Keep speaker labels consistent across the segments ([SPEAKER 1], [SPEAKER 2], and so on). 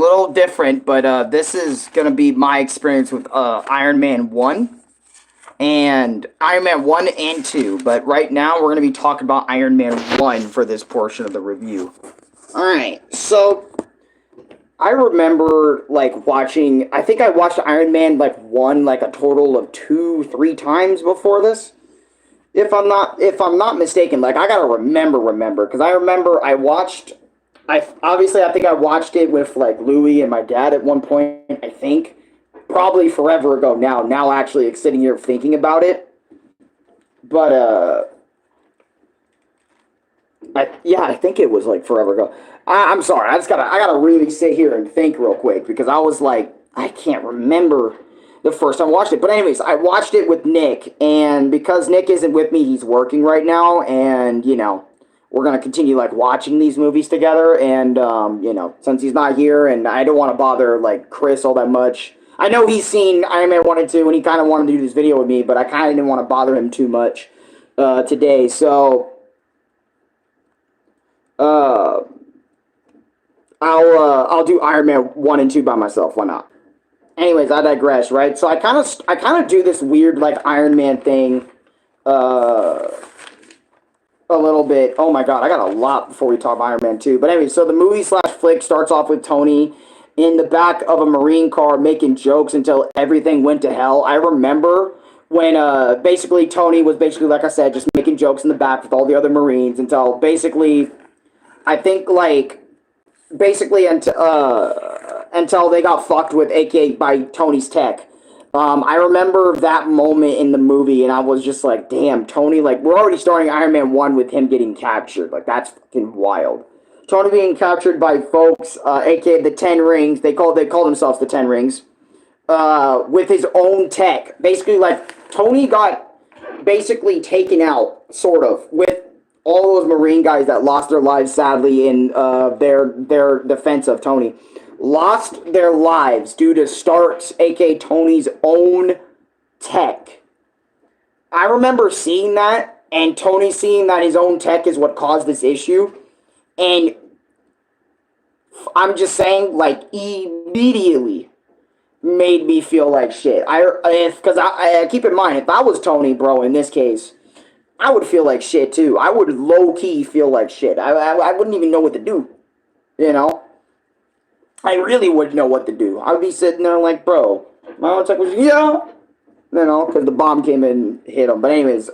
[SPEAKER 1] little different, but this is gonna be my experience with Iron Man 1 and Iron Man 1 and 2. But right now, we're gonna be talking about Iron Man 1 for this portion of the review. Alright, so I remember like watching. I think I watched Iron Man like 1 like a total of 2, 3 times before this. If I'm not mistaken, like I gotta remember because I remember I watched. I think I watched it with like Louie and my dad at one point. I think probably forever ago now. Now actually sitting here thinking about it, but I think it was like forever ago. I'm sorry. I gotta really sit here and think real quick because I was like I can't remember the first time I watched it. But anyways, I watched it with Nick, and because Nick isn't with me, he's working right now, and we're gonna continue like watching these movies together. And since he's not here, and I don't want to bother like Chris all that much. I know he's seen Iron Man 1 and 2, and he kind of wanted to do this video with me, but I kind of didn't want to bother him too much today. So I'll do Iron Man 1 and 2 by myself. Why not? Anyways, I digress, right? So I kind of do this weird like Iron Man thing a little bit. Oh my god, I got a lot before we talk about Iron Man 2. But anyway, so the movie slash flick starts off with Tony in the back of a Marine car making jokes until everything went to hell. I remember when basically Tony was basically, like I said, just making jokes in the back with all the other Marines until basically, I think like, basically until they got fucked with, aka by Tony's tech. I remember that moment in the movie, and I was just like, damn, Tony, like, we're already starting Iron Man 1 with him getting captured. Like, that's fucking wild. Tony being captured by folks, aka the Ten Rings, they called themselves the Ten Rings, with his own tech. Basically, like, Tony got basically taken out, sort of, with all those Marine guys that lost their lives, sadly, in their defense of Tony. Lost their lives due to Stark's, aka Tony's own tech. I remember seeing that, and Tony seeing that his own tech is what caused this issue, and I'm just saying, like, immediately made me feel like shit. Because I keep in mind, if I was Tony, bro, in this case, I would feel like shit too. I would low-key feel like shit. I wouldn't even know what to do, I really wouldn't know what to do. I would be sitting there like, bro, my own tech was, because the bomb came in and hit him. But anyways,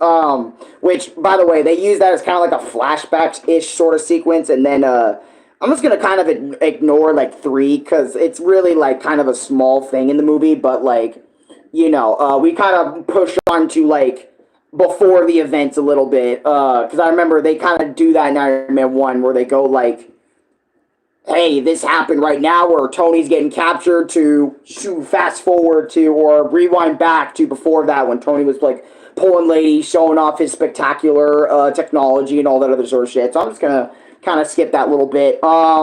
[SPEAKER 1] which, by the way, they use that as kind of like a flashback-ish sort of sequence, and then, I'm just gonna kind of ignore, like, 3, because it's really, like, kind of a small thing in the movie, but, like, we kind of push on to, like, before the events a little bit, because I remember they kind of do that in Iron Man 1, where they go, like, hey, this happened right now where Tony's getting captured to fast forward to or rewind back to before that when Tony was like pulling ladies, showing off his spectacular technology and all that other sort of shit. So I'm just gonna kind of skip that little bit. I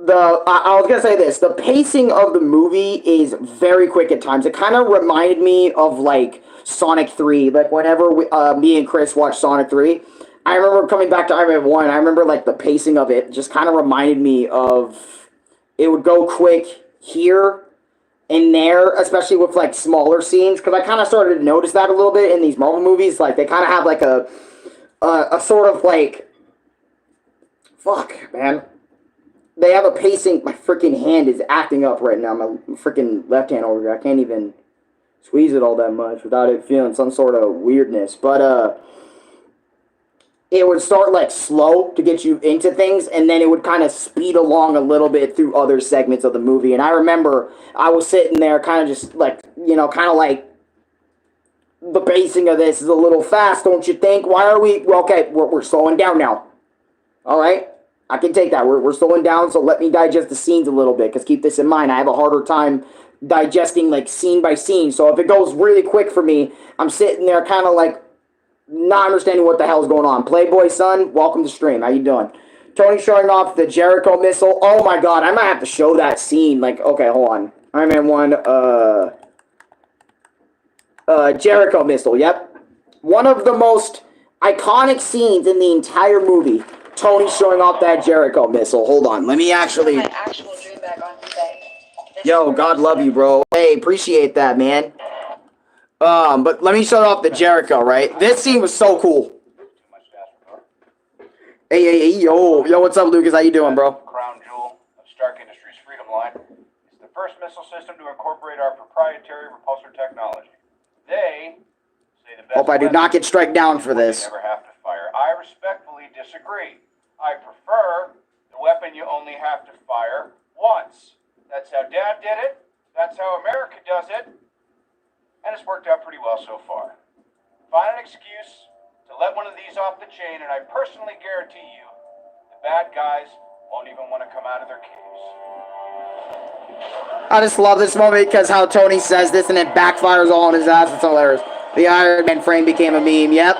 [SPEAKER 1] was gonna say this: the pacing of the movie is very quick at times. It kind of reminded me of like Sonic 3, like whenever me and Chris watched Sonic 3. I remember coming back to Iron Man 1, I remember, like, the pacing of it just kind of reminded me of, it would go quick here and there, especially with, like, smaller scenes, because I kind of started to notice that a little bit in these Marvel movies, like, they kind of have, like, a sort of, like, fuck, man, they have a pacing, my freaking hand is acting up right now, my freaking left hand over here, I can't even squeeze it all that much without it feeling some sort of weirdness, but, it would start, like, slow to get you into things, and then it would kind of speed along a little bit through other segments of the movie. And I remember I was sitting there kind of just, like, kind of like, the pacing of this is a little fast, don't you think? Why are we... Well, okay, we're slowing down now. All right? I can take that. We're slowing down, so let me digest the scenes a little bit, because keep this in mind, I have a harder time digesting, like, scene by scene. So if it goes really quick for me, I'm sitting there kind of, like, not understanding what the hell's going on. Playboy son, welcome to stream. How you doing? Tony showing off the Jericho missile. Oh my god, I might have to show that scene. Like, okay, hold on. Iron Man 1, Jericho missile, yep. One of the most iconic scenes in the entire movie. Tony showing off that Jericho missile. Hold on. Let me actually...
[SPEAKER 2] My actual dream bag on eBay.
[SPEAKER 1] Yo, God love you, bro. Hey, appreciate that, man. But let me show off the Jericho, right? This scene was so cool. Hey, yo, what's up, Lucas? How you doing, bro?
[SPEAKER 3] Crown jewel of Stark Industries Freedom Line. It's the first missile system to incorporate our proprietary repulsor technology. They say the best.
[SPEAKER 1] Hope I do not get struck down for this.
[SPEAKER 3] Never have to fire. I respectfully disagree. I prefer the weapon you only have to fire once. That's how Dad did it. That's how America does it. And it's worked out pretty well so far. Find an excuse to let one of these off the chain, and I personally guarantee you the bad guys won't even want to come out of their caves.
[SPEAKER 1] I just love this moment because how Tony says this and it backfires all on his ass. It's hilarious. The Iron Man frame became a meme. Yep.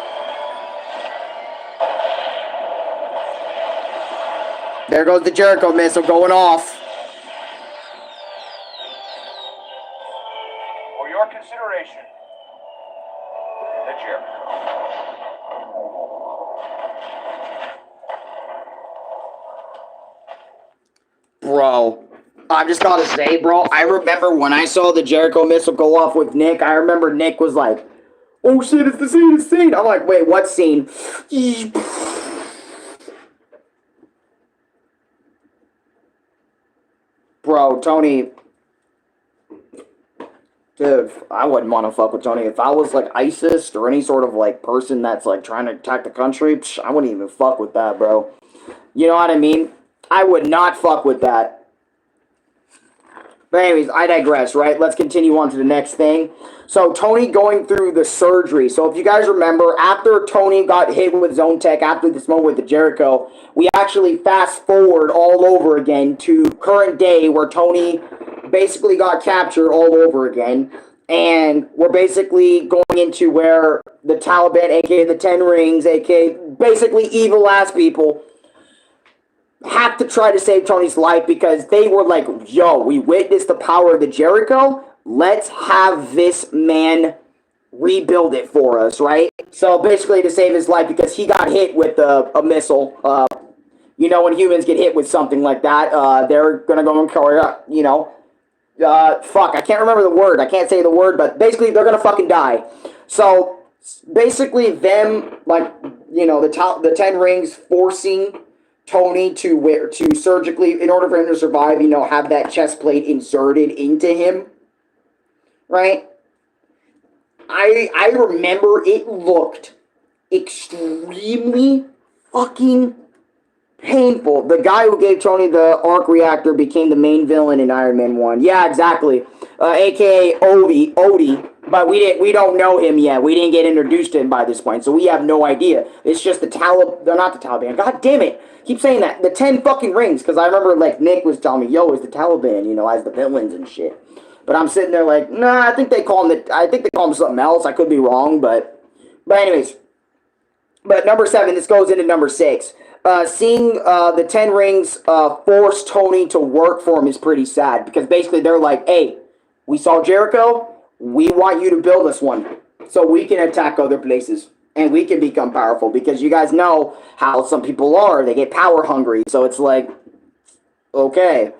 [SPEAKER 1] There goes the Jericho missile going off.
[SPEAKER 3] For your consideration, the Jericho.
[SPEAKER 1] Bro, I just gotta say, bro, I remember when I saw the Jericho missile go off with Nick, I remember Nick was like, oh shit, it's the scene, it's the scene. I'm like, wait, what scene? Bro, Tony, dude, I wouldn't want to fuck with Tony. If I was like ISIS or any sort of like person that's like trying to attack the country, I wouldn't even fuck with that, bro. You know what I mean? I would not fuck with that. But anyways, I digress, right? Let's continue on to the next thing. So, Tony going through the surgery. So, if you guys remember, after Tony got hit with Zone Tech, after this moment with the Jericho, we actually fast forward all over again to current day where Tony basically got captured all over again. And we're basically going into where the Taliban, aka the Ten Rings, aka basically evil-ass people, have to try to save Tony's life because they were like, yo, we witnessed the power of the Jericho. Let's have this man rebuild it for us, right? So basically to save his life because he got hit with a missile. You know, when humans get hit with something like that, they're going to go and carry out, you know. Fuck, I can't remember the word. I can't say the word, but basically they're going to fucking die. So basically them, like, you know, the Ten Rings forcing Tony to surgically, in order for him to survive, you know, have that chest plate inserted into him, right? I remember it looked extremely fucking painful. The guy who gave Tony the arc reactor became the main villain in Iron Man 1. Yeah, exactly. AKA Odie. But we don't know him yet. We didn't get introduced to him by this point, so we have no idea. It's just the Taliban. They're not the Taliban. God damn it! Keep saying that. The 10 fucking rings. Because I remember like Nick was telling me, "Yo, it's the Taliban," you know, as the villains and shit. But I'm sitting there like, nah. I think they call him something else. I could be wrong, but anyways. But number 7. This goes into number 6. Seeing the 10 rings force Tony to work for him is pretty sad because basically they're like, "Hey, we saw Jericho. We want you to build us one so we can attack other places and we can become powerful," because you guys know how some people are. They get power hungry. So it's like, okay.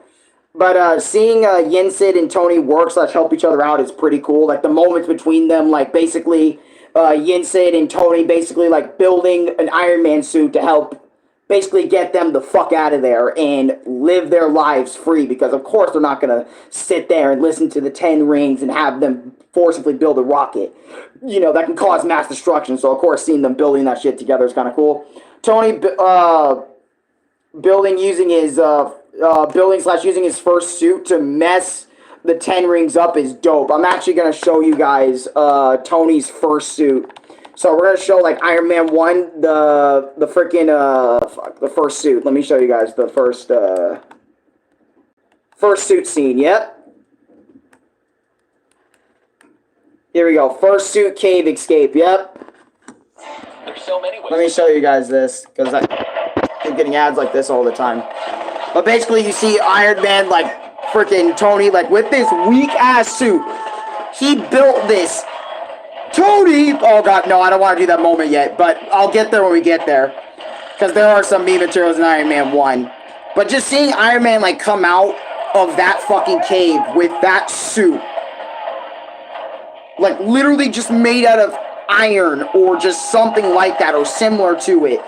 [SPEAKER 1] But seeing Yinsid and Tony work / help each other out is pretty cool. Like the moments between them, like basically Yinsid and Tony basically like building an Iron Man suit to help basically get them the fuck out of there and live their lives free, because of course they're not going to sit there and listen to the 10 rings and have them forcibly build a rocket. You know, that can cause mass destruction, so of course seeing them building that shit together is kind of cool. Tony building using his using his first suit to mess the 10 rings up is dope. I'm actually going to show you guys Tony's first suit. So we're going to show, like, Iron Man 1, the freaking, the first suit. Let me show you guys the first suit scene. Yep. Here we go. First suit cave escape. Yep.
[SPEAKER 4] There's so many ways.
[SPEAKER 1] Let me show you guys this, because I keep getting ads like this all the time. But basically, you see Iron Man, like, freaking Tony, like, with this weak-ass suit. He built this. Tony! Oh, God, no, I don't want to do that moment yet, but I'll get there when we get there. because there are some meme materials in Iron Man 1. But just seeing Iron Man, like, come out of that fucking cave with that suit, like, literally just made out of iron or just something like that or similar to it,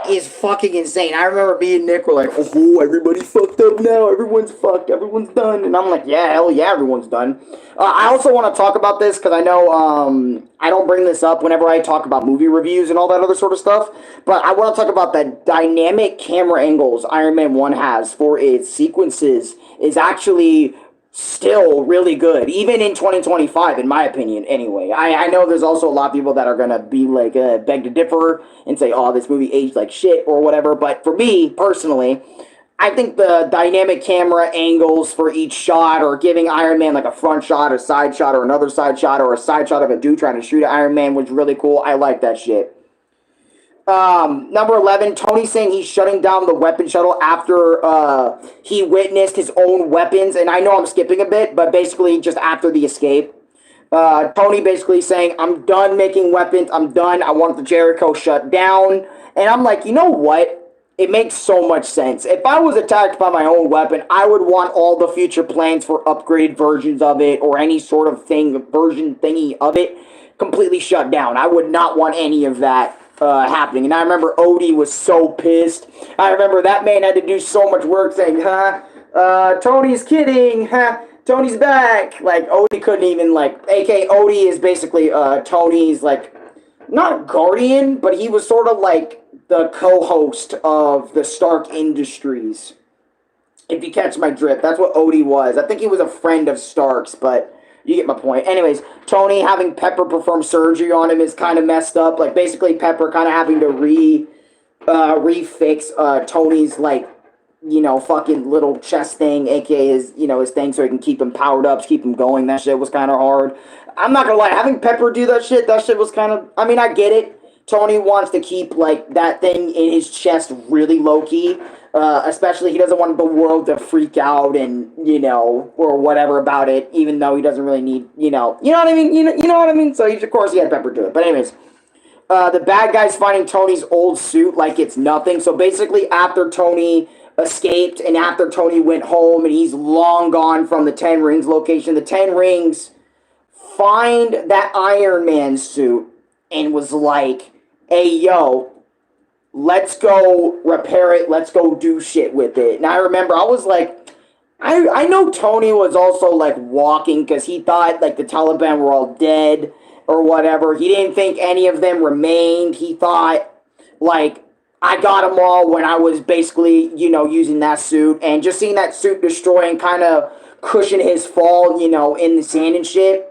[SPEAKER 1] is fucking insane. I remember me and Nick were like, oh, everybody's fucked up now. Everyone's fucked. Everyone's done. And I'm like, yeah, hell yeah, everyone's done. I also want to talk about this because I know I don't bring this up whenever I talk about movie reviews and all that other sort of stuff. But I want to talk about the dynamic camera angles Iron Man 1 has for its sequences is actually still really good, even in 2025, in my opinion, anyway. I know there's also a lot of people that are going to be like, beg to differ and say, oh, this movie aged like shit or whatever, but for me, personally, I think the dynamic camera angles for each shot, or giving Iron Man like a front shot, a side shot, or another side shot, or a side shot of a dude trying to shoot at Iron Man was really cool. I like that shit. Number 11, Tony saying he's shutting down the weapon shuttle after he witnessed his own weapons. And I know I'm skipping a bit, but basically just after the escape. Tony basically saying, I'm done making weapons. I'm done. I want the Jericho shut down. And I'm like, you know what? It makes so much sense. If I was attacked by my own weapon, I would want all the future plans for upgraded versions of it or any sort of version thingy of it completely shut down. I would not want any of that happening. And I remember Odie was so pissed. I remember that man had to do so much work saying, Tony's kidding, Tony's back. Like, Odie couldn't even, like, aka Odie is basically Tony's, like, not guardian, but he was sort of like the co-host of the Stark Industries. If you catch my drift, that's what Odie was. I think he was a friend of Stark's, but you get my point. Anyways, Tony having Pepper perform surgery on him is kind of messed up. Like, basically, Pepper kind of having to refix Tony's, like, you know, fucking little chest thing, aka his, you know, his thing, so he can keep him powered up, keep him going. That shit was kind of hard. I'm not gonna lie, having Pepper do that shit was kind of, I mean, I get it. Tony wants to keep, like, that thing in his chest really low-key. Especially he doesn't want the world to freak out and, you know, or whatever about it, even though he doesn't really need, you know what I mean? You know what I mean? So, of course, he had Pepper do it. But anyways, the bad guy's finding Tony's old suit like it's nothing. So, basically, after Tony escaped and after Tony went home and he's long gone from the Ten Rings location, the Ten Rings find that Iron Man suit and was like, hey, yo, let's go repair it. Let's go do shit with it. And I remember I was like, I know Tony was also like walking because he thought like the Taliban were all dead or whatever. He didn't think any of them remained. He thought like I got them all when I was basically, you know, using that suit. And just seeing that suit destroy and kind of cushion his fall, you know, in the sand and shit.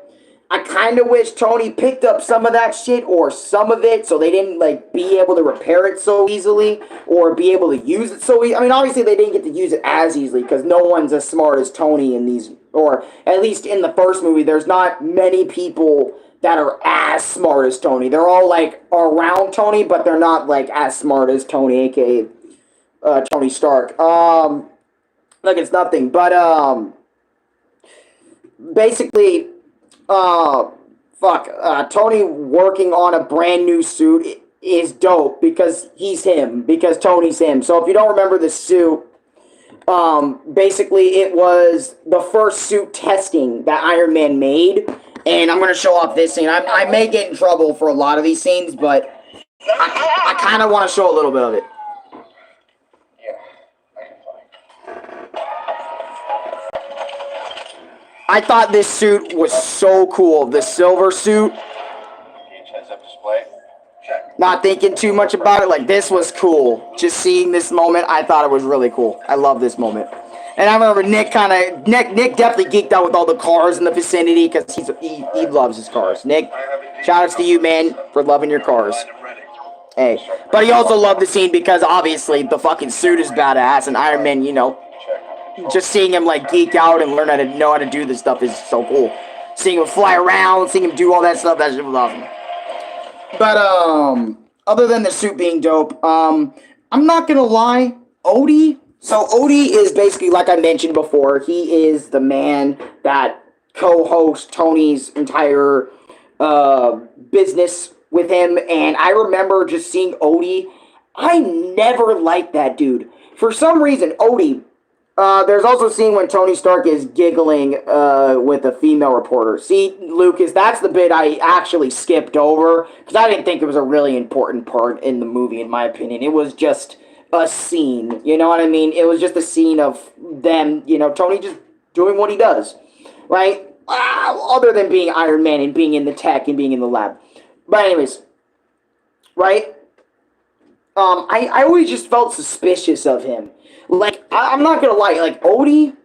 [SPEAKER 1] I kind of wish Tony picked up some of that shit or some of it so they didn't, like, be able to repair it so easily or be able to use it so easily. I mean, obviously they didn't get to use it as easily because no one's as smart as Tony in these, or at least in the first movie, there's not many people that are as smart as Tony. They're all, like, around Tony, but they're not, like, as smart as Tony, aka Tony Stark. Like, it's nothing, but, basically, Tony working on a brand new suit is dope because he's him, because Tony's him. So if you don't remember the suit, basically it was the first suit testing that Iron Man made, and I'm going to show off this scene. I may get in trouble for a lot of these scenes, but I kind of want to show a little bit of it. I thought this suit was so cool. The silver suit.
[SPEAKER 3] Heads-up display. Check.
[SPEAKER 1] Not thinking too much about it. Like, this was cool. Just seeing this moment, I thought it was really cool. I love this moment. And I remember Nick definitely geeked out with all the cars in the vicinity because he loves his cars. Nick, shout outs to you, man, for loving your cars. Hey. But he also loved the scene because obviously the fucking suit is badass and Iron Man, you know, just seeing him, like, geek out and learn how to know how to do this stuff is so cool. Seeing him fly around, seeing him do all that stuff, that shit was awesome. But, other than the suit being dope, I'm not gonna lie, Odie. So, Odie is basically, like I mentioned before, he is the man that co-hosts Tony's entire, business with him, and I remember just seeing Odie. I never liked that dude. For some reason, Odie. There's also a scene when Tony Stark is giggling with a female reporter. See, Lucas, that's the bit I actually skipped over because I didn't think it was a really important part in the movie, in my opinion. It was just a scene, you know what I mean? It was just a scene of them, Tony just doing what he does, right? Other than being Iron Man and being in the tech and being in the lab. But anyways, right? I always just felt suspicious of him. Like, I'm not gonna lie, like, Odie,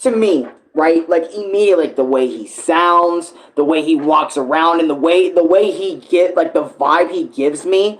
[SPEAKER 1] to me, right, like, immediately, like, the way he sounds, the way he walks around, and the way he like, the vibe he gives me,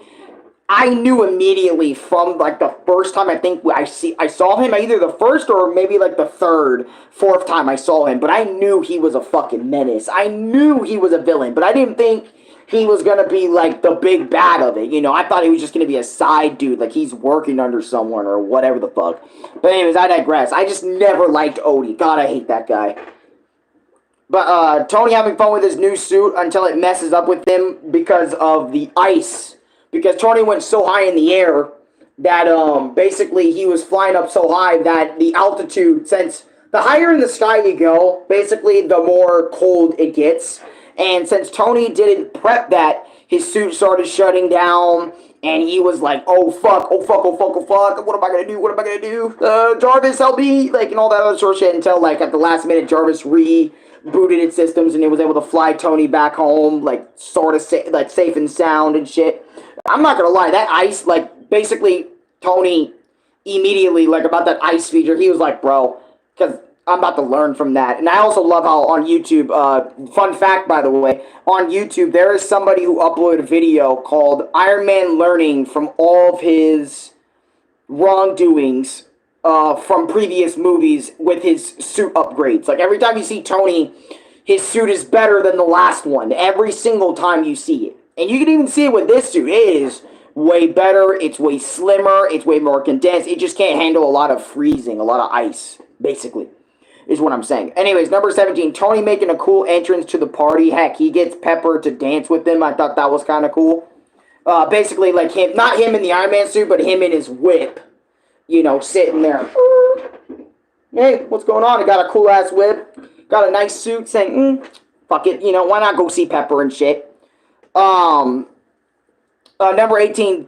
[SPEAKER 1] I knew immediately from, like, the first time I think I saw him, either the first or maybe, like, the third, fourth time I saw him, but I knew he was a fucking menace. I knew he was a villain, but I didn't think he was gonna be, like, the big bad of it, I thought he was just gonna be a side dude, like he's working under someone or whatever the fuck. But anyways, I digress. I just never liked Odie. God, I hate that guy. But, Tony having fun with his new suit until it messes up with him because of the ice. Because Tony went so high in the air that, basically he was flying up so high that the altitude, since the higher in the sky you go, basically the more cold it gets. And since Tony didn't prep that, his suit started shutting down, and he was like, oh fuck, what am I gonna do, Jarvis, help me, like, and all that other sort of shit, until, like, at the last minute, Jarvis rebooted its systems, and it was able to fly Tony back home, like, sort of, safe and sound and shit. I'm not gonna lie, that ice, like, basically, Tony, immediately, like, about that ice feature, he was like, bro, because I'm about to learn from that. And I also love how on YouTube, fun fact, by the way, on YouTube, there is somebody who uploaded a video called Iron Man learning from all of his wrongdoings from previous movies with his suit upgrades. Like, every time you see Tony, his suit is better than the last one. Every single time you see it. And you can even see it with this suit. It is way better. It's way slimmer. It's way more condensed. It just can't handle a lot of freezing, a lot of ice, basically. Is what I'm saying. Anyways, number 17, Tony making a cool entrance to the party. Heck, he gets Pepper to dance with him. I thought that was kind of cool. Basically, like, him, not him in the Iron Man suit, but him in his whip. Sitting there. Hey, what's going on? I got a cool-ass whip. Got a nice suit saying, fuck it, why not go see Pepper and shit? Number 18,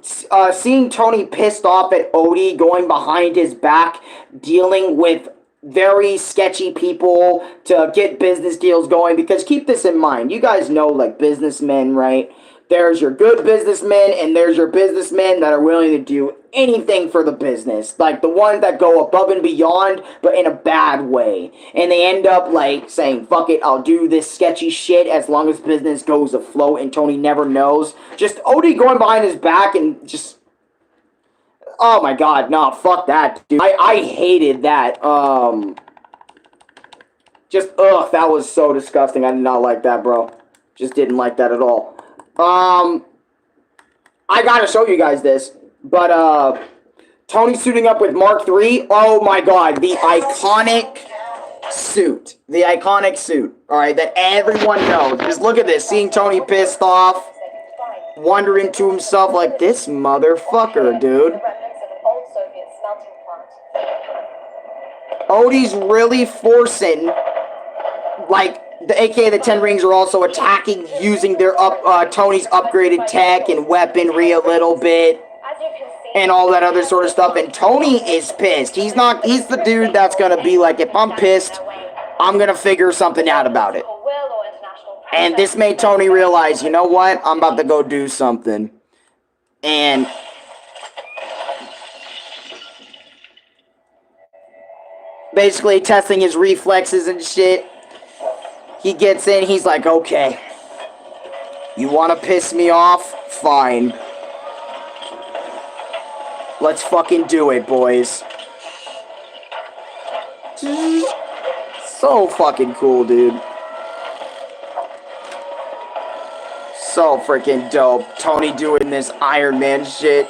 [SPEAKER 1] seeing Tony pissed off at Odie, going behind his back, dealing with very sketchy people to get business deals going, because keep this in mind, you guys know, like, businessmen, right? There's your good businessmen, and there's your businessmen that are willing to do anything for the business, like the ones that go above and beyond, but in a bad way, and they end up, like, saying, fuck it, I'll do this sketchy shit as long as business goes afloat, and Tony never knows. Just Odie going behind his back and just, oh my god, no, fuck that, dude. I hated that. That was so disgusting. I did not like that, bro. Just didn't like that at all. I gotta show you guys this, but, Tony suiting up with Mark III. Oh my god, the iconic suit. The iconic suit, alright, that everyone knows. Just look at this, seeing Tony pissed off, wondering to himself, like, this motherfucker, dude. Odie's really forcing, like, aka the Ten Rings are also attacking using their Tony's upgraded tech and weaponry a little bit, and all that other sort of stuff, and Tony is pissed. He's the dude that's gonna be like, if I'm pissed, I'm gonna figure something out about it. And this made Tony realize, you know what, I'm about to go do something. And basically testing his reflexes and shit. He gets in, he's like, okay, you want to piss me off? Fine. Let's fucking do it, boys. So fucking cool, dude. So freaking dope. Tony doing this Iron Man shit.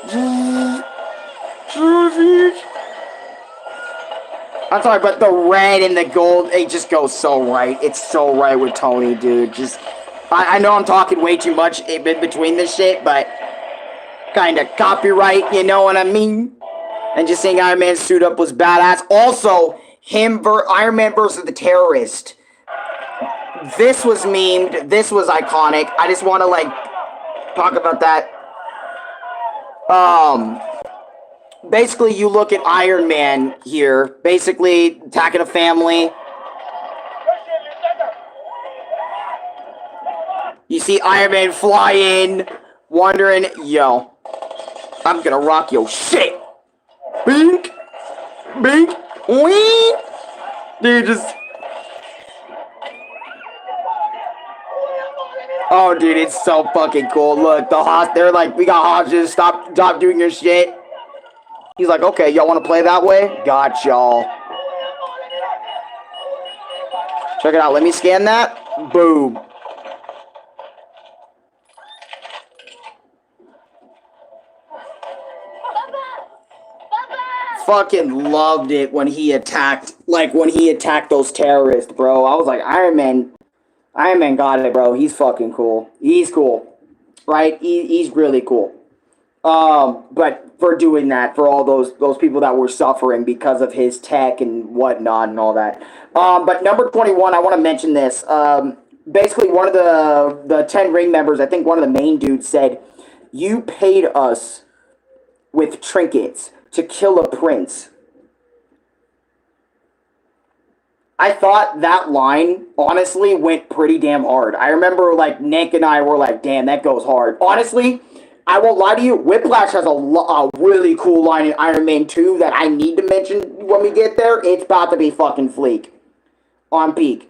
[SPEAKER 1] I'm sorry, but the red and the gold, it just goes so right. It's so right with Tony, dude. Just, I know I'm talking way too much in between this shit, but kind of copyright, you know what I mean? And just saying Iron Man suit up was badass. Also, Iron Man versus the terrorist. This was memed. This was iconic. I just want to like talk about that. Basically, you look at Iron Man here, basically attacking a family. You see Iron Man fly in, wondering, yo, I'm gonna rock your shit. Bink, bink, wee. Dude, just. Oh, dude, it's so fucking cool. Look, they're like, we got hostages. Stop doing your shit. He's like, okay, y'all want to play that way? Got y'all. Check it out. Let me scan that. Boom. Fucking loved it when he attacked those terrorists, bro. I was like, Iron Man got it, bro. He's fucking cool. He's cool, right? He's really cool. But for doing that, for all those people that were suffering because of his tech and whatnot and all that. But number 21, I want to mention this. Basically, one of the 10 Ring members, I think one of the main dudes said, "You paid us with trinkets to kill a prince." I thought that line, honestly, went pretty damn hard. I remember, like, Nick and I were like, damn, that goes hard. Honestly, I won't lie to you, Whiplash has a really cool line in Iron Man 2 that I need to mention when we get there. It's about to be fucking fleek. On peak.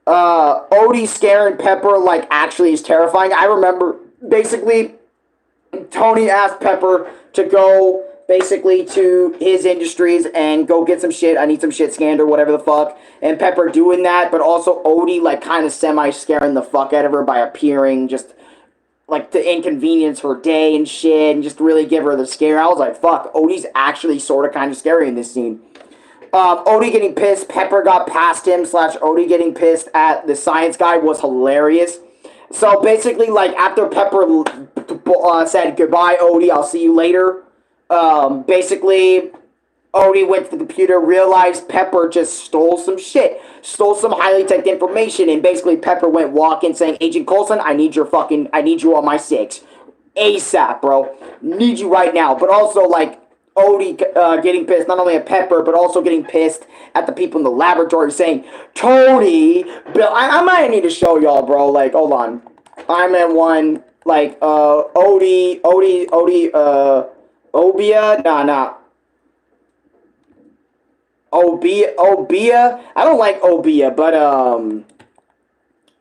[SPEAKER 1] Odie scaring Pepper, like, actually is terrifying. I remember, basically, Tony asked Pepper to go basically to his industries and go get some shit. I need some shit scanned or whatever the fuck. And Pepper doing that, but also Odie like kind of semi-scaring the fuck out of her by appearing just like to inconvenience her day and shit and just really give her the scare. I was like, fuck, Odie's actually sort of kind of scary in this scene. Odie getting pissed, Pepper got past him / Odie getting pissed at the science guy was hilarious. So basically, like, after Pepper said, goodbye, Odie, I'll see you later, basically, Odie went to the computer, realized Pepper just stole some shit, stole some highly tech information, and basically Pepper went walking saying, Agent Coulson, I need you on my 6. ASAP, bro. Need you right now. But also, like, Odie getting pissed, not only at Pepper, but also getting pissed at the people in the laboratory saying, Tony, Bill, I might need to show y'all, bro, like, hold on. Iron Man 1, like, Obia, Obia, I don't like Obia, but,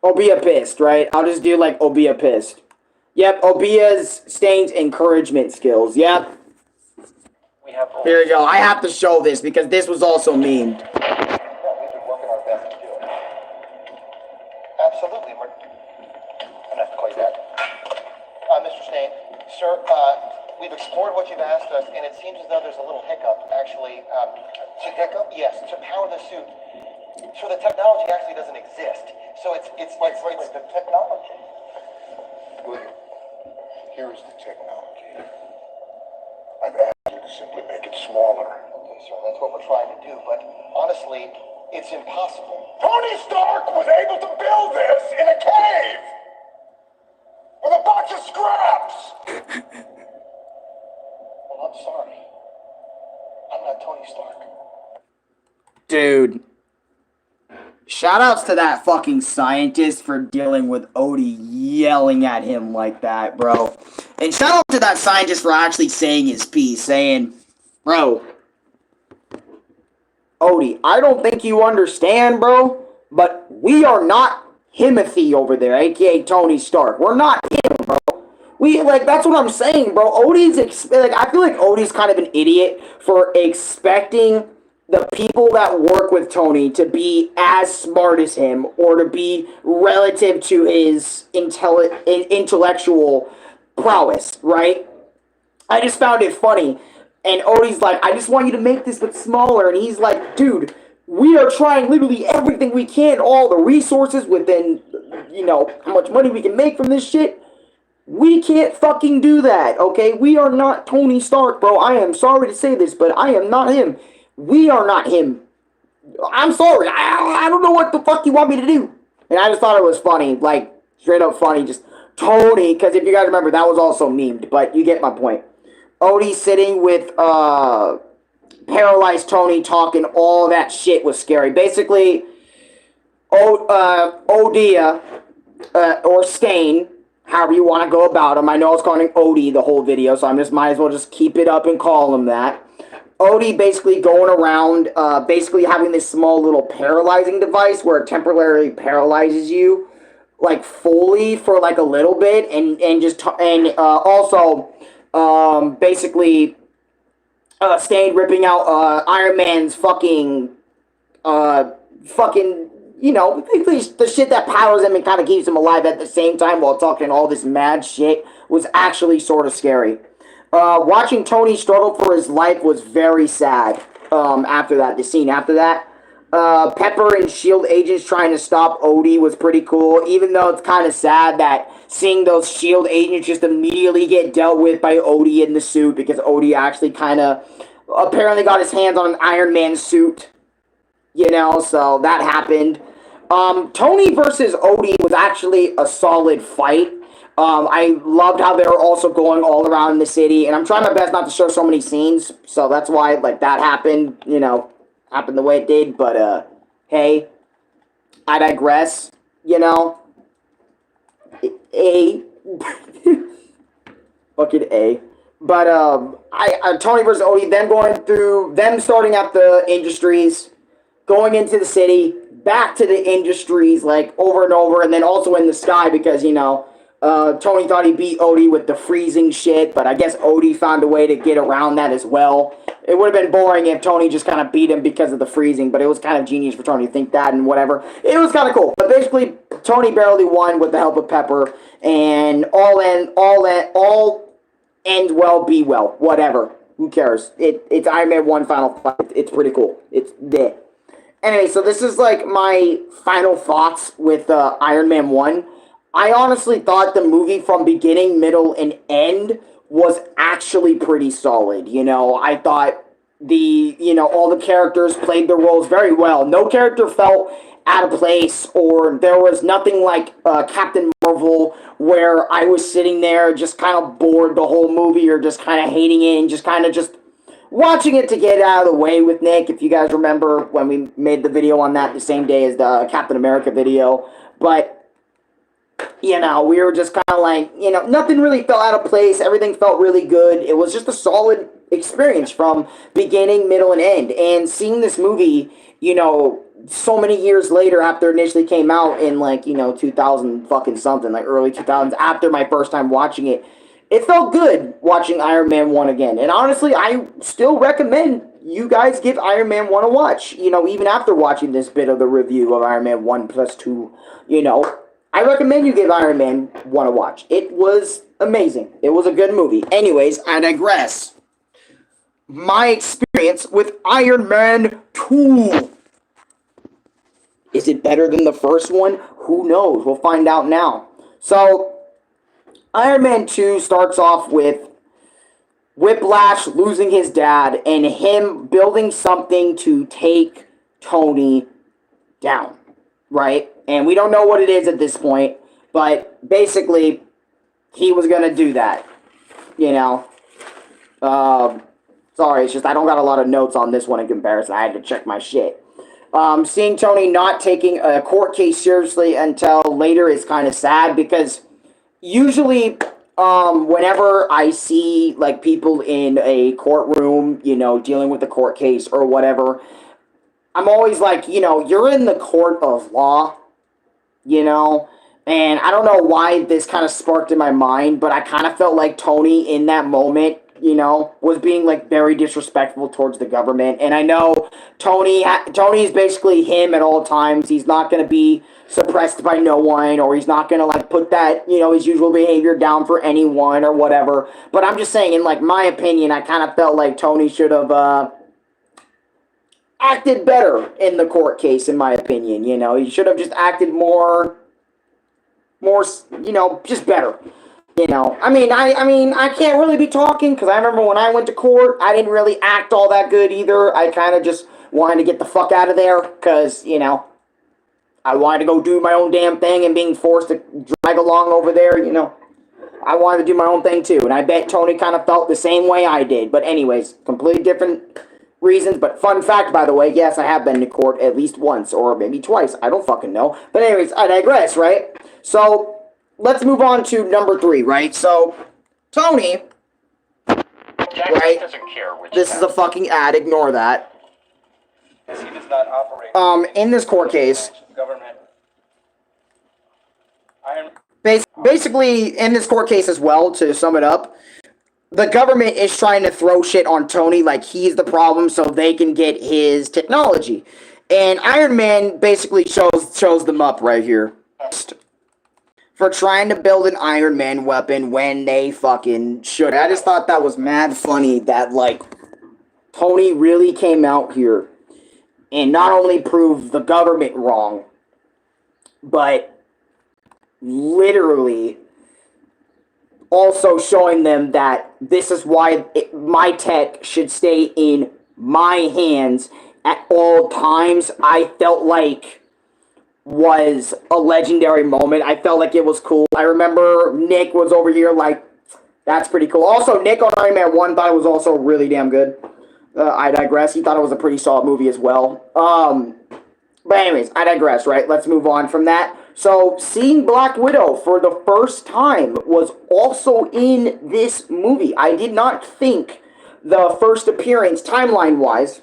[SPEAKER 1] Obia pissed, right? I'll just do, like, Obia pissed. Yep, Obia's Stain's encouragement skills, yep. Here we go. I have to show this because this was also memed.
[SPEAKER 5] Yeah, we've been working our best to do it. Absolutely. I'm gonna have to call you back. Mr. Stain, sir, we've explored what you've asked us, and it seems as though there's a little hiccup, actually. Hiccup? Yes, to power the suit. So the technology actually doesn't exist. So it's the technology.
[SPEAKER 6] William, here is the technology. I've asked you to simply make it smaller.
[SPEAKER 5] Okay, sir, that's what we're trying to do, but honestly, it's impossible.
[SPEAKER 6] Tony Stark was able to build this in a cave! With a box of scraps!
[SPEAKER 5] Well, I'm sorry. I'm not Tony Stark.
[SPEAKER 1] Dude. Shoutouts to that fucking scientist for dealing with Odie yelling at him like that, bro. And shout out to that scientist for actually saying his piece, saying, bro, Odie, I don't think you understand, bro, but we are not Timothy over there, aka Tony Stark. We're not him, bro. That's what I'm saying, bro. I feel like Odie's kind of an idiot for expecting the people that work with Tony to be as smart as him or to be relative to his intellectual prowess, right? I just found it funny. And Odie's like, I just want you to make this bit smaller. And he's like, dude, we are trying literally everything we can, all the resources within how much money we can make from this shit. We can't fucking do that, okay? We are not Tony Stark, bro. I am sorry to say this, but I am not him. We are not him. I'm sorry. I don't know what the fuck you want me to do. And I just thought it was funny, like, straight up funny, just Tony, because if you guys remember, that was also memed, but you get my point. Odie sitting with, paralyzed Tony talking all that shit was scary. Basically, Odia, or Stain, however you want to go about him. I know I was calling him Odie the whole video, so I might as well just keep it up and call him that. Odie basically going around, basically having this small little paralyzing device where it temporarily paralyzes you, like fully for like a little bit, and also basically Stain ripping out Iron Man's fucking the shit that powers him and kind of keeps him alive at the same time while talking all this mad shit was actually sort of scary. Watching Tony struggle for his life was very sad. After that, the scene after that. Pepper and S.H.I.E.L.D. agents trying to stop Odie was pretty cool, even though it's kind of sad that seeing those S.H.I.E.L.D. agents just immediately get dealt with by Odie in the suit, because Odie actually kind of apparently got his hands on an Iron Man suit, so that happened. Tony versus Odie was actually a solid fight. I loved how they were also going all around the city, and I'm trying my best not to show so many scenes, so that's why, that happened, happened the way it did, but, hey, I digress, A. Fucking A. But, Tony versus Odie, them starting at the industries, going into the city, back to the industries, over and over, and then also in the sky, because, Tony thought he beat Odie with the freezing shit, but I guess Odie found a way to get around that as well. It would have been boring if Tony just kind of beat him because of the freezing, but it was kind of genius for Tony to think that and whatever. It was kind of cool. But basically, Tony barely won with the help of Pepper, and all end well, be well. Whatever. Who cares? It's Iron Man 1 final fight. It's pretty cool. It's there. Anyway, so this is my final thoughts with Iron Man 1. I honestly thought the movie from beginning, middle, and end was actually pretty solid. I thought all the characters played their roles very well. No character felt out of place, or there was nothing like Captain Marvel where I was sitting there just kind of bored the whole movie, or just kind of hating it and just kind of just watching it to get out of the way with Nick. If you guys remember when we made the video on that the same day as the Captain America video. But we were just kind of nothing really felt out of place. Everything felt really good. It was just a solid experience from beginning, middle, and end. And seeing this movie, so many years later after it initially came out in 2000 fucking something, early 2000s, after my first time watching it, it felt good watching Iron Man 1 again. And honestly, I still recommend you guys give Iron Man 1 a watch. Even after watching this bit of the review of Iron Man 1 plus 2, I recommend you give Iron Man 1 a watch. It was amazing. It was a good movie. Anyways, I digress. My experience with Iron Man 2. Is it better than the first one? Who knows? We'll find out now. So, Iron Man 2 starts off with Whiplash losing his dad and him building something to take Tony down, right? And we don't know what it is at this point, but basically, he was going to do that, Sorry, it's just I don't got a lot of notes on this one in comparison. I had to check my shit. Seeing Tony not taking a court case seriously until later is kind of sad, because usually, whenever I see, people in a courtroom, dealing with a court case or whatever, I'm always you're in the court of law, and I don't know why this kind of sparked in my mind, but I kind of felt like Tony in that moment, was being, very disrespectful towards the government. And I know Tony is basically him at all times. He's not going to be suppressed by no one, or he's not going to, put that, his usual behavior down for anyone or whatever. But I'm just saying, in, my opinion, I kind of felt like Tony should have, acted better in the court case, in my opinion. He should have just acted more more, just better. I can't really be talking because I remember when I went to court, I didn't really act all that good either. I kind of just wanted to get the fuck out of there because, I wanted to go do my own damn thing, and being forced to drag along over there, I wanted to do my own thing too. And I bet Tony kind of felt the same way I did. But anyways, completely different reasons. But fun fact, by the way, yes, I have been to court at least once or maybe twice. I don't fucking know. But anyways, I digress, right? So let's move on to number 3, right? So Tony,
[SPEAKER 4] Jack
[SPEAKER 1] right?
[SPEAKER 4] doesn't care which
[SPEAKER 1] This is a fucking ad. Ignore that.
[SPEAKER 3] He does not operate.
[SPEAKER 1] In this court case,
[SPEAKER 3] Government.
[SPEAKER 1] basically, in this court case as well, to sum it up, the government is trying to throw shit on Tony like he's the problem so they can get his technology. And Iron Man basically shows them up right here. For trying to build an Iron Man weapon when they fucking should. I just thought that was mad funny that, like, Tony really came out here and not only proved the government wrong, but literally also showing them that this is why my tech should stay in my hands at all times. I felt like was a legendary moment. I felt like it was cool. I remember Nick was over here like, that's pretty cool. Also, Nick on Iron Man 1 thought it was also really damn good. I digress. He thought it was a pretty solid movie as well. But anyways, I digress, right? Let's move on from that. So, seeing Black Widow for the first time was also in this movie. I did not think the first appearance, timeline-wise,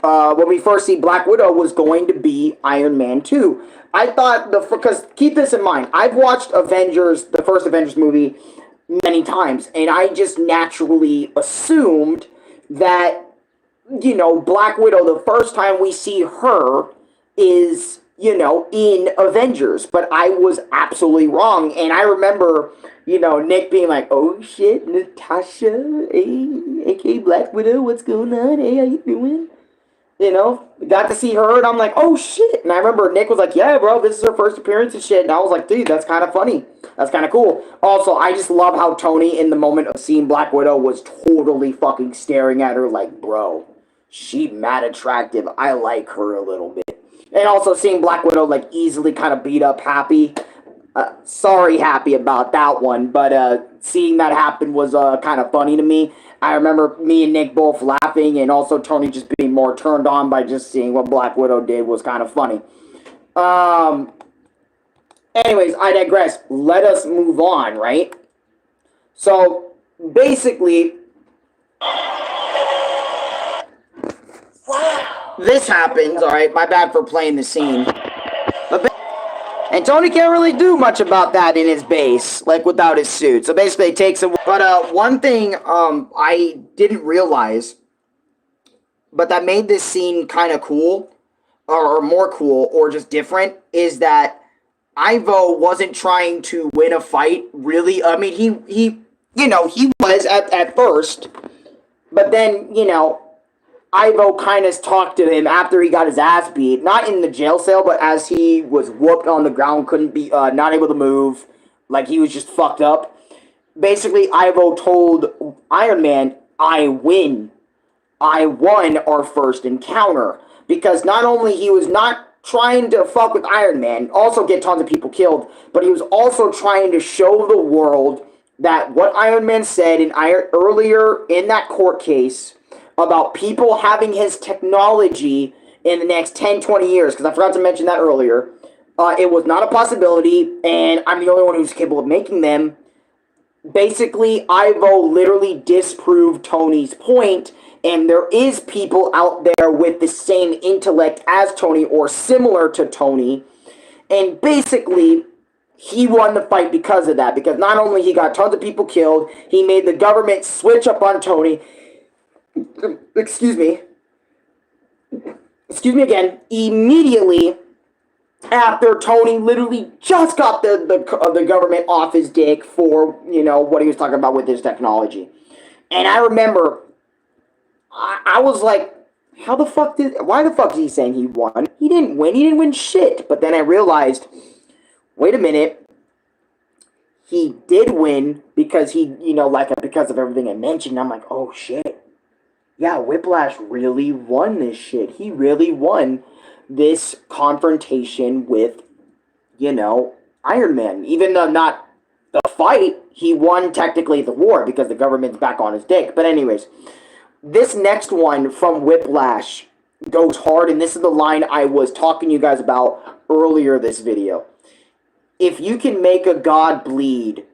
[SPEAKER 1] when we first see Black Widow, was going to be Iron Man 2. I thought, because keep this in mind, I've watched the first Avengers movie, many times, and I just naturally assumed that, Black Widow, the first time we see her is, in Avengers. But I was absolutely wrong. And I remember, Nick being like, oh shit, Natasha, hey, aka Black Widow, what's going on? Hey, how you doing? Got to see her, and I'm like, oh shit. And I remember Nick was like, yeah, bro, this is her first appearance and shit. And I was like, dude, that's kind of funny. That's kind of cool. Also, I just love how Tony, in the moment of seeing Black Widow, was totally fucking staring at her like, bro, she mad attractive. I like her a little bit. And also seeing Black Widow, like, easily kind of beat up Happy. Sorry, Happy, about that one. But seeing that happen was kind of funny to me. I remember me and Nick both laughing, and also Tony just being more turned on by just seeing what Black Widow did was kind of funny. Anyways, I digress. Let us move on, right? So, basically, this happens, alright? My bad for playing the scene. And Tony can't really do much about that in his base, like without his suit. So basically it takes a... But one thing I didn't realize, but that made this scene kind of cool, or more cool, or just different, is that Ivo wasn't trying to win a fight, really. I mean, he was at first, but then, Ivo kind of talked to him after he got his ass beat. Not in the jail cell, but as he was whooped on the ground, couldn't be, not able to move. Like, he was just fucked up. Basically, Ivo told Iron Man, I win. I won our first encounter. Because not only he was not trying to fuck with Iron Man, also get tons of people killed, but he was also trying to show the world that what Iron Man said earlier in that court case about people having his technology in the next 10, 20 years, because I forgot to mention that earlier, it was not a possibility, and I'm the only one who's capable of making them. Basically, Ivo literally disproved Tony's point, and there is people out there with the same intellect as Tony, or similar to Tony, and basically, he won the fight because of that, because not only he got tons of people killed, he made the government switch up on Tony. Excuse me again, immediately after Tony literally just got the government off his dick for, what he was talking about with his technology. And I remember, I was like, why the fuck is he saying he won? He didn't win shit. But then I realized, wait a minute, he did win because he, because of everything I mentioned. I'm like, oh shit. Yeah, Whiplash really won this shit. He really won this confrontation with, Iron Man. Even though not the fight, he won technically the war because the government's back on his dick. But anyways, this next one from Whiplash goes hard, and this is the line I was talking to you guys about earlier this video. If you can make a god bleed,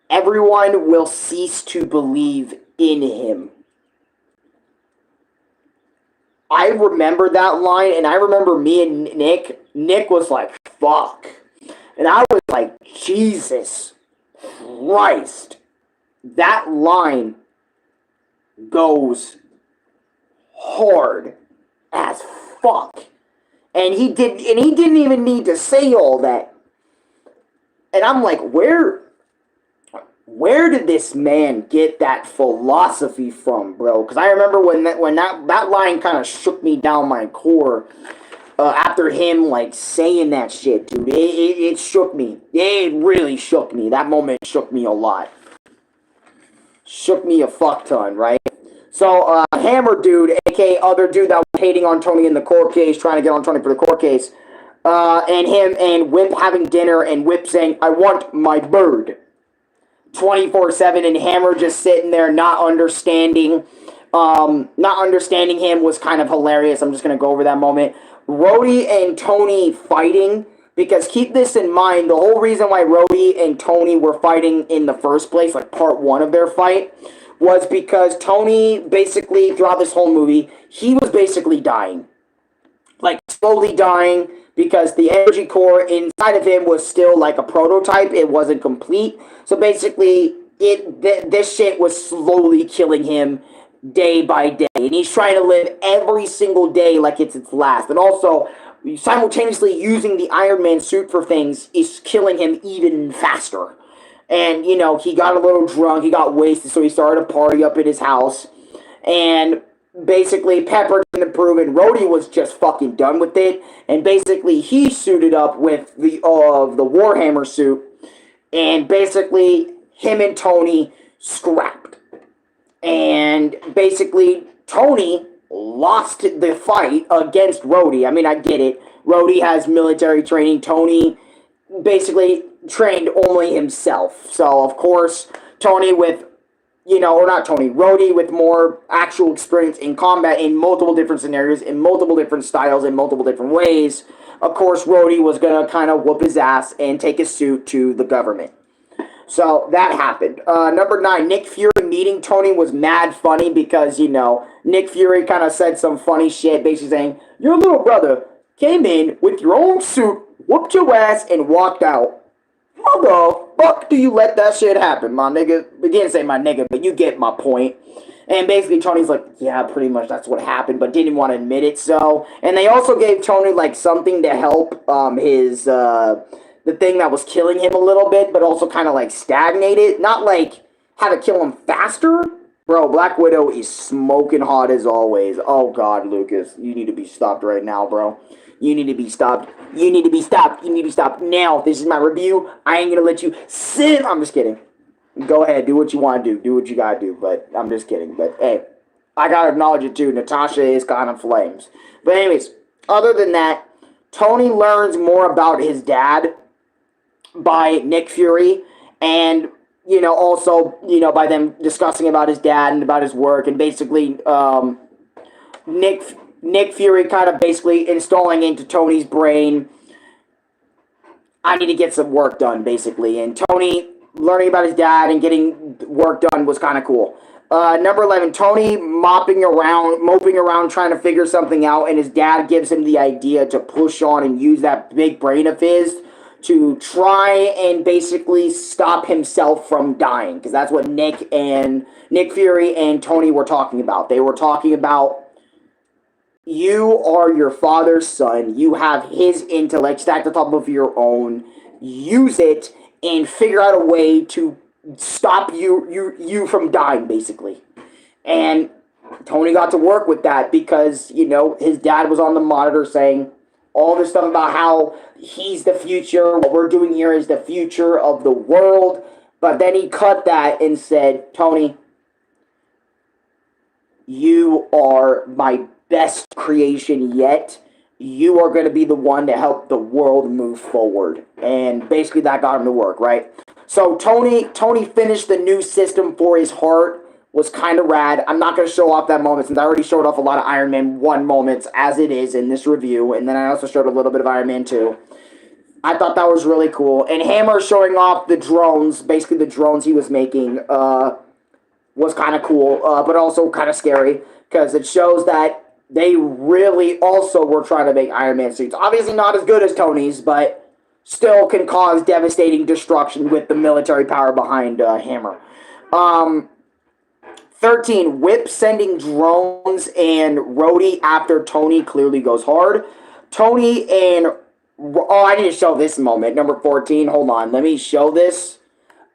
[SPEAKER 1] everyone will cease to believe in him. I remember that line, and I remember me and Nick was like, fuck. And I was like, Jesus Christ. That line goes hard as fuck. And he didn't even need to say all that. And I'm like, where did this man get that philosophy from, bro? Because I remember when that line kind of shook me down my core after him, like, saying that shit, dude. It shook me. It really shook me. That moment shook me a lot. Shook me a fuck ton, right? So, Hammer Dude, aka other dude that was hating on Tony in the court case, trying to get on Tony for the court case, and him and Whip having dinner, and Whip saying, I want my bird. 24/7, and Hammer just sitting there not understanding him was kind of hilarious. I'm just going to go over that moment. Rhodey and Tony fighting, because keep this in mind, the whole reason why Rhodey and Tony were fighting in the first place, like part one of their fight, was because Tony basically, throughout this whole movie, he was basically dying. Like, slowly dying, because the energy core inside of him was still like a prototype. It wasn't complete. So basically, this shit was slowly killing him day by day. And he's trying to live every single day like it's its last. And also, simultaneously using the Iron Man suit for things is killing him even faster. And, he got a little drunk, he got wasted, so he started a party up at his house. And basically, Pepper didn't approve, and Rhodey was just fucking done with it. And basically, he suited up with the Warhammer suit. And basically, him and Tony scrapped. And basically, Tony lost the fight against Rhodey. I mean, I get it. Rhodey has military training. Tony basically trained only himself. So, of course, Tony with, Rhodey with more actual experience in combat in multiple different scenarios, in multiple different styles, in multiple different ways. Of course, Rhodey was going to kind of whoop his ass and take his suit to the government. So, that happened. Number 9, Nick Fury meeting Tony was mad funny because, Nick Fury kind of said some funny shit, basically saying, your little brother came in with your own suit, whooped your ass, and walked out. How the fuck do you let that shit happen, my nigga? We didn't say my nigga, but you get my point. And basically, Tony's like, yeah, pretty much that's what happened, but didn't want to admit it, so. And they also gave Tony, like, something to help the thing that was killing him a little bit, but also kind of, like, stagnate it. Not, like, have it kill him faster. Bro, Black Widow is smoking hot as always. Oh, God, Lucas, you need to be stopped right now, bro. You need to be stopped. You need to be stopped. You need to be stopped now. This is my review. I ain't gonna let you sit. I'm just kidding. Go ahead. Do what you want to do. Do what you gotta do. But I'm just kidding. But hey, I gotta acknowledge it too. Natasha is kind of flames. But anyways, other than that, Tony learns more about his dad by Nick Fury. And, also, by them discussing about his dad and about his work. And basically, Nick Fury kind of basically installing into Tony's brain, I need to get some work done, basically. And Tony learning about his dad and getting work done was kind of cool. Number 11, Tony moping around trying to figure something out, and his dad gives him the idea to push on and use that big brain of his to try and basically stop himself from dying. Because that's what Nick Fury and Tony were talking about. They were talking about, you are your father's son. You have his intellect stacked on top of your own. Use it and figure out a way to stop you from dying, basically. And Tony got to work with that because, his dad was on the monitor saying, all this stuff about how he's the future. What we're doing here is the future of the world. But then he cut that and said, Tony, you are my best creation yet. You are going to be the one to help the world move forward. And basically that got him to work, right? So Tony finished the new system for his heart. Was kind of rad. I'm not going to show off that moment since I already showed off a lot of Iron Man 1 moments as it is in this review. And then I also showed a little bit of Iron Man 2. I thought that was really cool. And Hammer showing off the drones, basically the drones he was making, was kind of cool, but also kind of scary. Because it shows that they really also were trying to make Iron Man suits. Obviously not as good as Tony's, but still can cause devastating destruction with the military power behind Hammer. 13, Whip sending drones and Rhodey after Tony clearly goes hard. Tony and... Oh, I need to show this moment. Number 14. Hold on. Let me show this.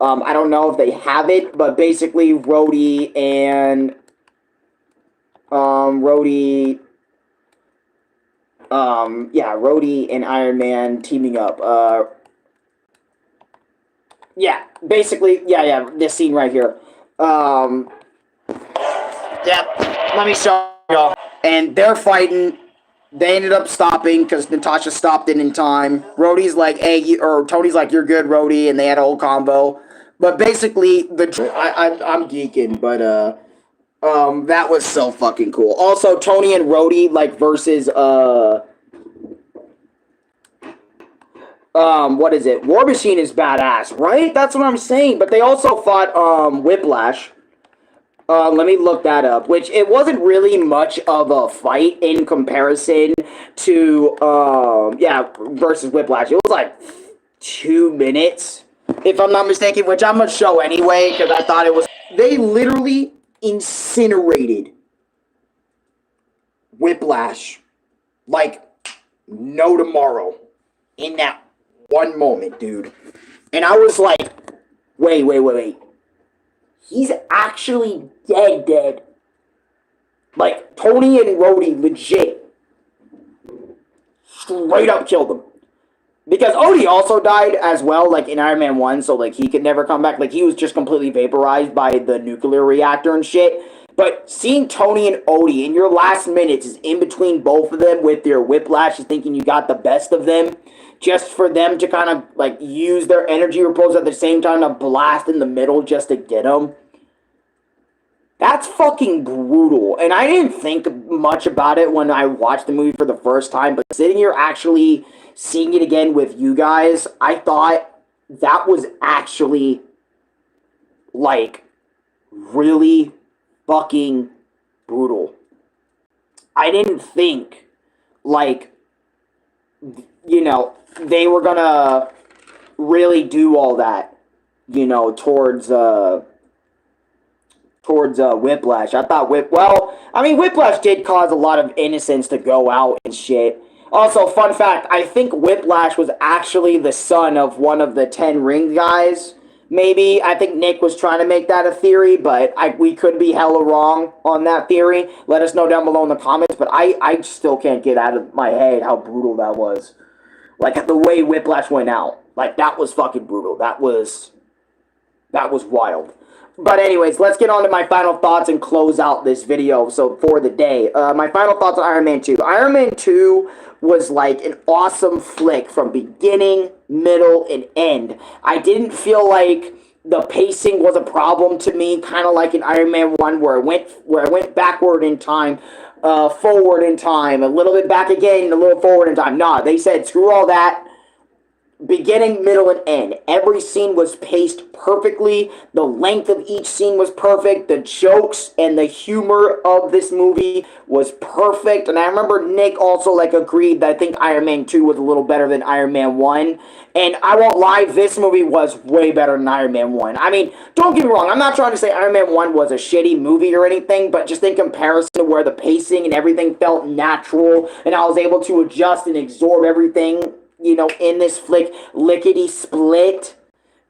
[SPEAKER 1] I don't know if they have it, but basically Rhodey and... Rhodey and Iron Man teaming up. Yeah, basically, this scene right here. Let me show y'all. And they're fighting. They ended up stopping because Natasha stopped it in time. Rhodey's like, hey, or Tony's like, you're good, Rhodey, and they had a whole combo. But basically, I'm geeking, but that was so fucking cool. Also, Tony and Rhodey like versus what is it? War Machine is badass, right? That's what I'm saying. But they also fought Whiplash. Let me look that up, which it wasn't really much of a fight in comparison to, versus Whiplash. It was like 2 minutes, if I'm not mistaken, which I'm going to show anyway, because I thought it was... They literally incinerated Whiplash like no tomorrow in that one moment, dude. And I was like, wait. He's actually dead. Like, Tony and Rhodey legit straight up killed him. Because Odie also died as well, like, in Iron Man 1, so, like, he could never come back. Like, he was just completely vaporized by the nuclear reactor and shit. But seeing Tony and Odie in your last minutes is in between both of them with their Whiplash and thinking you got the best of them, just for them to kind of, like, use their energy repose at the same time to blast in the middle just to get them. That's fucking brutal. And I didn't think much about it when I watched the movie for the first time, but sitting here actually seeing it again with you guys, I thought that was actually, like, really fucking brutal. I didn't think, like, you know, they were gonna really do all that, you know, towards Whiplash. I thought Whiplash did cause a lot of innocents to go out and shit. Also, fun fact, I think Whiplash was actually the son of one of the 10 Ring guys. Maybe. I think Nick was trying to make that a theory, but we could be hella wrong on that theory. Let us know down below in the comments, but I still can't get out of my head how brutal that was. Like, the way Whiplash went out. Like, that was fucking brutal. That was wild. But anyways, let's get on to my final thoughts and close out this video for the day. My final thoughts on Iron Man 2. Iron Man 2 was like an awesome flick from beginning, middle, and end. I didn't feel like the pacing was a problem to me, kind of like in Iron Man 1 where I went backward in time, forward in time, a little bit back again, a little forward in time. Nah, they said screw all that. Beginning, middle, and end. Every scene was paced perfectly. The length of each scene was perfect. The jokes and the humor of this movie was perfect. And I remember Nick also, like, agreed that I think Iron Man 2 was a little better than Iron Man 1. And I won't lie, this movie was way better than Iron Man 1. I mean, don't get me wrong. I'm not trying to say Iron Man 1 was a shitty movie or anything, but just in comparison to where the pacing and everything felt natural, and I was able to adjust and absorb everything, you know, in this flick, lickety-split,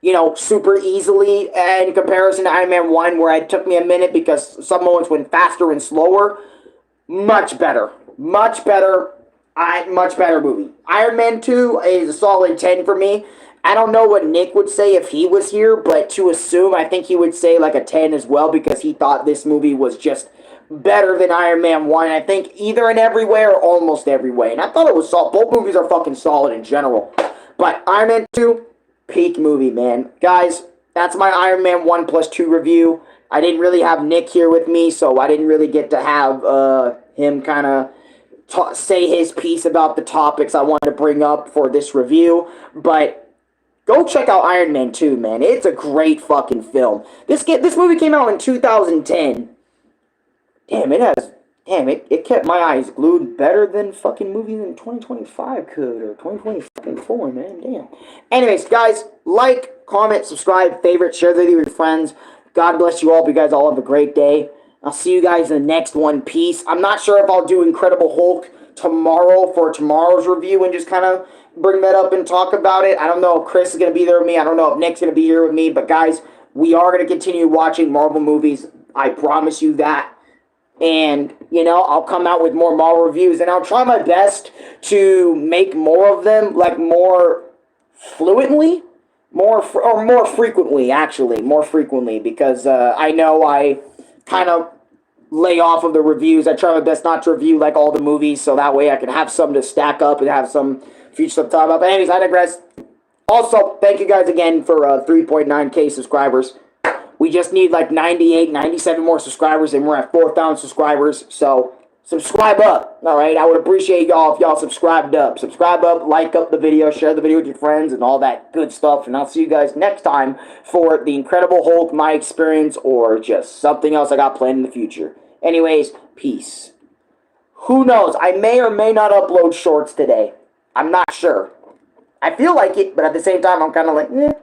[SPEAKER 1] you know, super easily in comparison to Iron Man 1, where it took me a minute because some moments went faster and slower. Much better. Much better. Much better movie. Iron Man 2 is a solid 10 for me. I don't know what Nick would say if he was here, but to assume, I think he would say like a 10 as well because he thought this movie was just better than Iron Man 1. I think either in every way or almost every way. And I thought it was solid. Both movies are fucking solid in general. But Iron Man 2, peak movie, man. Guys, that's my Iron Man 1 plus 2 review. I didn't really have Nick here with me, so I didn't really get to have him kind of say his piece about the topics I wanted to bring up for this review. But go check out Iron Man 2, man. It's a great fucking film. This movie came out in 2010. It kept my eyes glued better than fucking movies in 2025 could, or 2024, man. Damn. Anyways, guys, like, comment, subscribe, favorite, share the video with your friends. God bless you all. You guys all have a great day. I'll see you guys in the next one. Peace. I'm not sure if I'll do Incredible Hulk tomorrow for tomorrow's review and just kind of bring that up and talk about it. I don't know if Chris is going to be there with me. I don't know if Nick's going to be here with me. But, guys, we are going to continue watching Marvel movies. I promise you that. And, you know, I'll come out with more Marvel reviews. And I'll try my best to make more of them, like, more fluently. More frequently, actually. More frequently. Because I know I kind of lay off of the reviews. I try my best not to review, like, all the movies. So that way I can have some to stack up and have some future stuff to talk about. But anyways, I digress. Also, thank you guys again for 3.9K subscribers. We just need like 98, 97 more subscribers, and we're at 4,000 subscribers. So, subscribe up, all right? I would appreciate y'all if y'all subscribed up. Subscribe up, like up the video, share the video with your friends, and all that good stuff. And I'll see you guys next time for The Incredible Hulk, my experience, or just something else I got planned in the future. Anyways, peace. Who knows? I may or may not upload shorts today. I'm not sure. I feel like it, but at the same time, I'm kind of like, eh.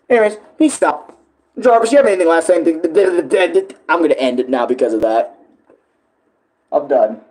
[SPEAKER 1] Anyways, peace out. Jarvis, you have anything last thing? I'm going to end it now because of that. I'm done.